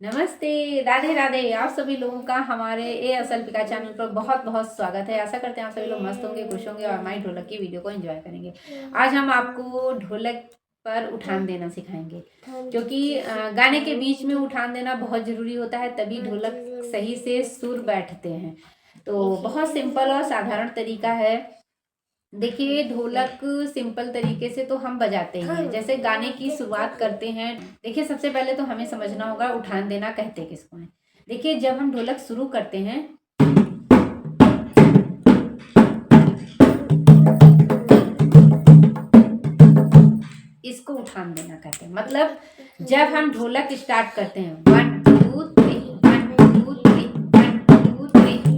नमस्ते, राधे राधे। आप सभी लोगों का हमारे ए असलपिका चैनल पर बहुत बहुत स्वागत है। आशा करते हैं आप सभी लोग मस्त होंगे, खुश होंगे और हमारी ढोलक की वीडियो को एंजॉय करेंगे। आज हम आपको ढोलक पर उठान देना सिखाएंगे, क्योंकि गाने के बीच में उठान देना बहुत ज़रूरी होता है, तभी ढोलक सही से सुर बैठते हैं। तो बहुत सिंपल और साधारण तरीका है। देखिए, ढोलक सिंपल तरीके से तो हम बजाते ही हैं। जैसे गाने की शुरुआत करते हैं, देखिए सबसे पहले तो हमें समझना होगा उठान देना कहते किसको हैं। देखिए, जब हम ढोलक शुरू करते हैं इसको उठान देना कहते हैं। मतलब जब हम ढोलक स्टार्ट करते हैं 1 2 3 1 2 3 1 2 3,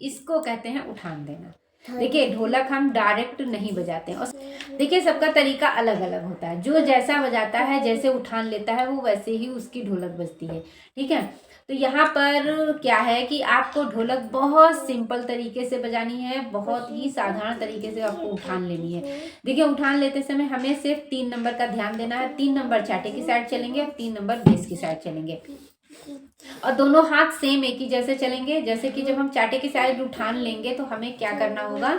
इसको कहते हैं उठान देना। देखिए, ढोलक हम डायरेक्ट नहीं बजाते हैं। और देखिए, सबका तरीका अलग अलग होता है। जो जैसा बजाता है, जैसे उठान लेता है, वो वैसे ही उसकी ढोलक बजती है। ठीक है, तो यहाँ पर क्या है कि आपको ढोलक बहुत सिंपल तरीके से बजानी है, बहुत ही साधारण तरीके से आपको उठान लेनी है। देखिए, उठान लेते समय हमें सिर्फ 3 नंबर का ध्यान देना है। 3 नंबर चाटे की साइड चलेंगे, 3 नंबर बेस की साइड चलेंगे, और दोनों हाथ सेम एक ही जैसे चलेंगे। जैसे कि जब हम चाटे की साइड उठान लेंगे तो हमें क्या करना होगा,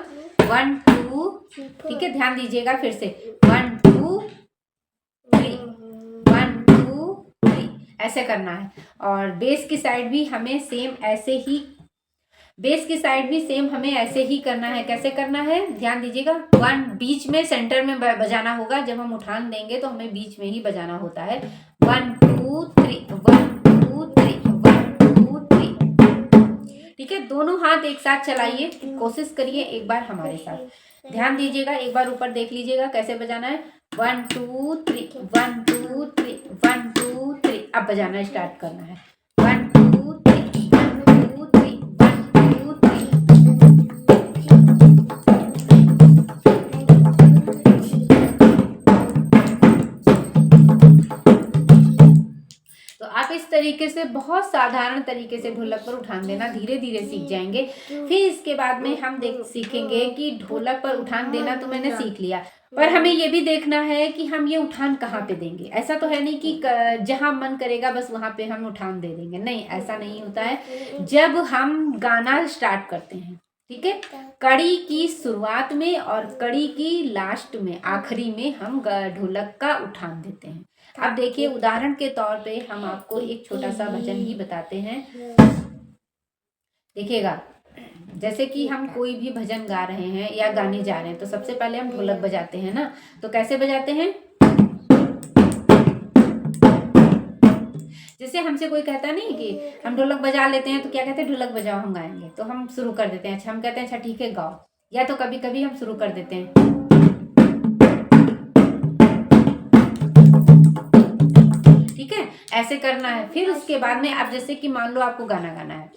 1 2, ठीक है, ध्यान दीजिएगा फिर से 1 2 3 1 2 3, ऐसे करना है। और बेस की साइड भी हमें सेम ऐसे ही, बेस की साइड भी सेम हमें ऐसे ही करना है। कैसे करना है, ध्यान दीजिएगा। 1 बीच में सेंटर में बजाना होगा। जब हम उठान देंगे तो हमें बीच में ही बजाना होता है। 1 2 3 1 2 3 1 2 3, ठीक है। दोनों हाथ एक साथ चलाइए, कोशिश करिए एक बार हमारे साथ। ध्यान दीजिएगा, एक बार ऊपर देख लीजिएगा कैसे बजाना है। 1 2 3 1 2 3 1 2 3, अब बजाना स्टार्ट करना है। 1 2 3 1 2 3 1 2 3। तो आप इस तरीके से बहुत साधारण तरीके से ढोलक पर उठान देना धीरे धीरे सीख जाएंगे। फिर इसके बाद में हम सीखेंगे कि ढोलक पर उठान देना तो मैंने सीख लिया, पर हमें ये भी देखना है कि हम ये उठान कहाँ पे देंगे। ऐसा तो है नहीं कि जहाँ मन करेगा बस वहाँ पे हम उठान दे देंगे, नहीं, ऐसा नहीं होता है। जब हम गाना स्टार्ट करते हैं, ठीक है, कड़ी की शुरुआत में और कड़ी की लास्ट में, आखिरी में हम ढोलक का उठान देते हैं। अब देखिए, उदाहरण के तौर पे हम आपको एक छोटा सा भजन ही बताते हैं। देखिएगा, जैसे कि हम कोई भी भजन गा रहे हैं या गाने जा रहे हैं तो सबसे पहले हम ढोलक बजाते हैं ना। तो कैसे बजाते हैं, जैसे हमसे कोई कहता नहीं कि हम ढोलक बजा लेते हैं तो क्या कहते हैं, ढोलक बजाओ हम गाएंगे, तो हम शुरू कर देते हैं। अच्छा, हम कहते हैं अच्छा ठीक है गाओ, या तो कभी कभी हम शुरू कर देते हैं, ठीक है, ऐसे करना है। फिर उसके बाद में अब जैसे कि मान लो आपको गाना गाना है,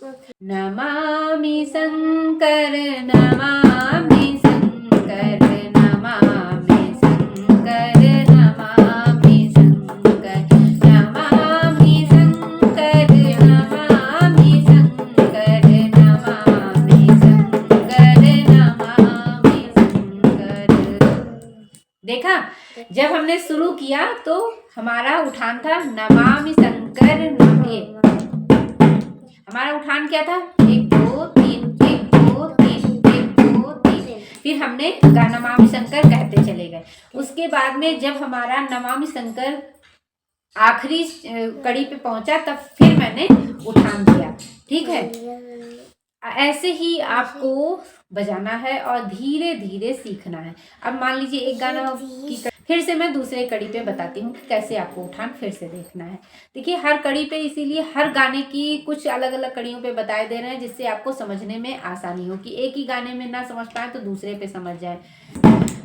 नमामि शंकर नमामि शंकर नमामि शंकर नमामि शंकर नमामि शंकर नमामि शंकर नमामि शंकर नमामि शंकर। देखा, जब हमने शुरू किया तो हमारा उठान था नमामि शंकर नमामि, हमारा उठान क्या था, 1 2 3 1 2 3 1 2 3, फिर हमने नमामि शंकर कहते चले गए। उसके बाद में जब हमारा नमामि शंकर आखिरी कड़ी पे पहुंचा तब फिर मैंने उठान दिया, ठीक है। ऐसे ही आपको बजाना है और धीरे धीरे सीखना है। अब मान लीजिए एक गाना की फिर से मैं दूसरे कड़ी पे बताती हूँ कि कैसे आपको उठान फिर से देखना है। देखिए, हर कड़ी पे, इसीलिए हर गाने की कुछ अलग अलग कड़ियों पे बताए दे रहे हैं, जिससे आपको समझने में आसानी हो, कि एक ही गाने में ना समझ पाए तो दूसरे पे समझ जाए।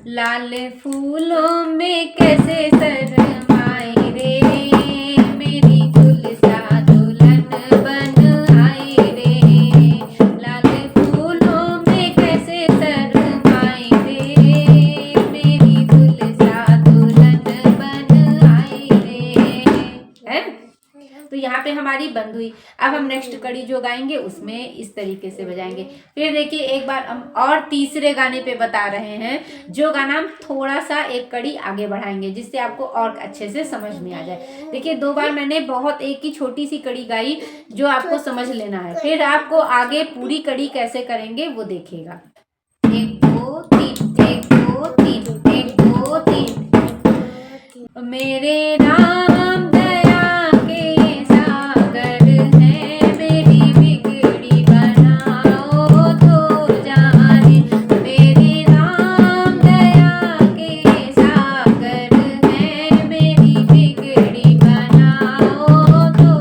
लाल फूलों में कैसे शरमाए रे, मेरी गुलसा दुल्हन बन आई रे, लाल फूलों में कैसे शरमाए रे, मेरी गुलसा दुल्हन बन आई रे। है, तो यहाँ पे हमारी बंद हुई। अब हम नेक्स्ट कड़ी जो गाएंगे उसमें इस तरीके से बजाएंगे। फिर देखिए एक बार हम और तीसरे गाने पे बता रहे हैं, जो गाना हम थोड़ा सा एक कड़ी आगे बढ़ाएंगे जिससे आपको और अच्छे से समझ में आ जाए। देखिए 2 बार मैंने बहुत एक ही छोटी सी कड़ी गाई जो आपको समझ लेना है, फिर आपको आगे पूरी कड़ी कैसे करेंगे वो देखिएगा। 1 2 3 1 2 3 1 2 3। मेरे राम दया के सागर है, मेरी बिगड़ी बनाओ तो जाने। मेरे राम दया के सागर है, मेरी बिगड़ी बनाओ तो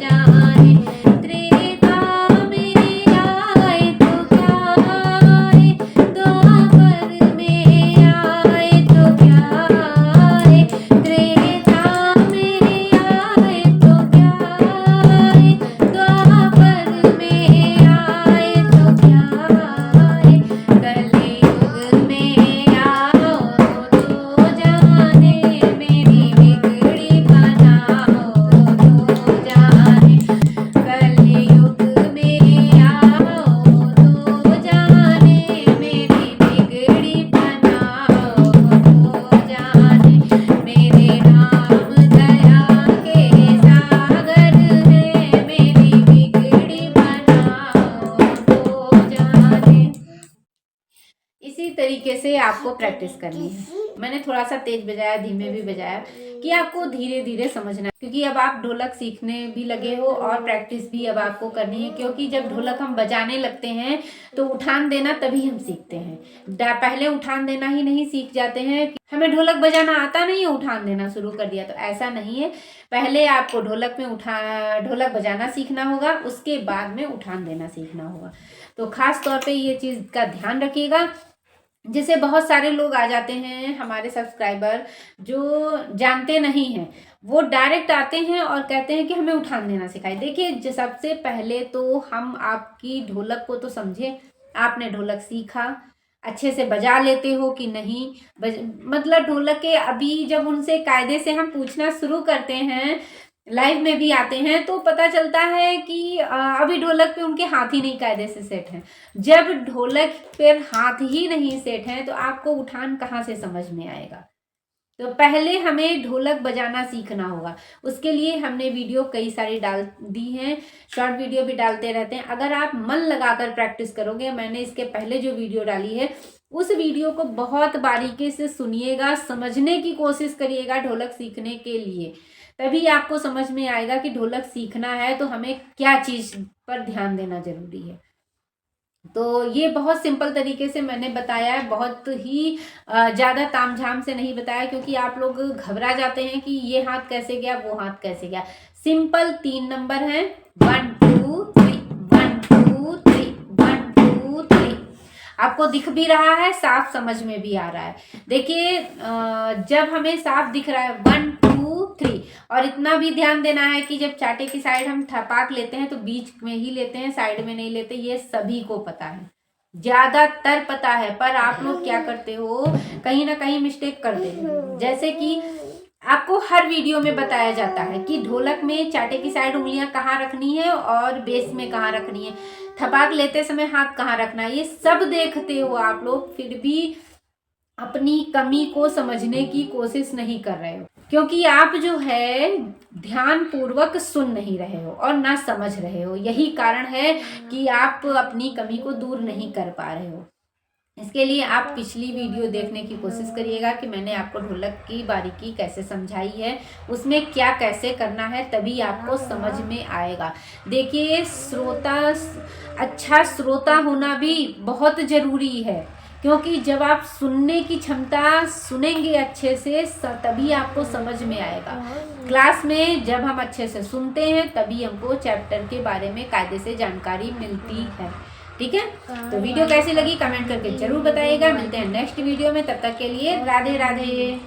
जाने। त्रेता में आए तो क्या आए, द्वापर में आए तो क्या आए। त्रेता में आए तो क्या आए, द्वापर में आए तो क्या आए। कलयुग में आओ तो जाने, मेरी बिगड़ी बनाओ तो जाने। कलयुग में आओ तो जाने, मेरी बिगड़ी बनाओ तो जाने। मेरे राम दया के सागर है, मेरी बिगड़ी बनाओ तो जाने। इसी तरीके से आपको प्रैक्टिस करनी है। मैंने थोड़ा सा तेज बजाया, धीमे भी बजाया कि आपको धीरे धीरे समझना है, क्योंकि अब आप ढोलक सीखने भी लगे हो और प्रैक्टिस भी अब आपको करनी है। क्योंकि जब ढोलक हम बजाने लगते हैं तो उठान देना तभी हम सीखते हैं। पहले उठान देना ही नहीं सीख जाते हैं। हमें ढोलक बजाना आता नहीं है, उठान देना शुरू कर दिया, तो ऐसा नहीं है। पहले आपको ढोलक बजाना सीखना होगा, उसके बाद में उठान देना सीखना होगा। तो खास तौर पे ये चीज़ का ध्यान रखिएगा। जैसे बहुत सारे लोग आ जाते हैं हमारे सब्सक्राइबर जो जानते नहीं हैं, वो डायरेक्ट आते हैं और कहते हैं कि हमें उठान देना सिखाए। देखिए सबसे पहले तो हम आपकी ढोलक को तो समझे, आपने ढोलक सीखा, अच्छे से बजा लेते हो कि नहीं मतलब ढोलक के अभी जब उनसे कायदे से हम पूछना शुरू करते हैं, लाइव में भी आते हैं, तो पता चलता है कि अभी ढोलक पे उनके हाथ ही नहीं कायदे से सेट हैं। जब ढोलक पे हाथ ही नहीं सेट हैं तो आपको उठान कहाँ से समझ में आएगा। तो पहले हमें ढोलक बजाना सीखना होगा। उसके लिए हमने वीडियो कई सारी डाल दी हैं, शॉर्ट वीडियो भी डालते रहते हैं। अगर आप मन लगाकर प्रैक्टिस करोगे, मैंने इसके पहले जो वीडियो डाली है उस वीडियो को बहुत बारीकी से सुनिएगा, समझने की कोशिश करिएगा ढोलक सीखने के लिए, तभी आपको समझ में आएगा कि ढोलक सीखना है तो हमें क्या चीज़ पर ध्यान देना जरूरी है। तो ये बहुत सिंपल तरीके से मैंने बताया है, बहुत ही ज़्यादा तामझाम से नहीं बताया, क्योंकि आप लोग घबरा जाते हैं कि ये हाथ कैसे गया, वो हाथ कैसे गया। सिंपल 3 नंबर हैं, 1 2 3 1 2 3 1 2 3। आपको दिख भी रहा है, साफ समझ में भी आ रहा है। देखिए जब हमें साफ दिख रहा है 1 2 3, और इतना भी ध्यान देना है कि जब चाटे की साइड हम थपाक लेते हैं तो बीच में ही लेते हैं, साइड में नहीं लेते। ये सभी को पता है, ज्यादातर पता है, पर आप लोग क्या करते हो, कहीं ना कहीं मिस्टेक कर देते हो। जैसे कि आपको हर वीडियो में बताया जाता है कि ढोलक में चाटे की साइड उंगलियां कहाँ रखनी है और बेस में कहाँ रखनी है, थपाक लेते समय हाथ कहाँ रखना है, ये सब देखते हो आप लोग, फिर भी अपनी कमी को समझने की कोशिश नहीं कर रहे हो, क्योंकि आप जो है ध्यान पूर्वक सुन नहीं रहे हो और ना समझ रहे हो। यही कारण है कि आप अपनी कमी को दूर नहीं कर पा रहे हो। इसके लिए आप पिछली वीडियो देखने की कोशिश करिएगा कि मैंने आपको ढोलक की बारीकी कैसे समझाई है, उसमें क्या कैसे करना है, तभी आपको समझ में आएगा। देखिए अच्छा श्रोता होना भी बहुत ज़रूरी है, क्योंकि जब आप सुनने की क्षमता सुनेंगे अच्छे से तभी आपको समझ में आएगा। क्लास में जब हम अच्छे से सुनते हैं तभी हमको चैप्टर के बारे में कायदे से जानकारी मिलती है। ठीक है, तो वीडियो कैसी लगी कमेंट करके जरूर बताइएगा। मिलते हैं नेक्स्ट वीडियो में, तब तक के लिए राधे राधे।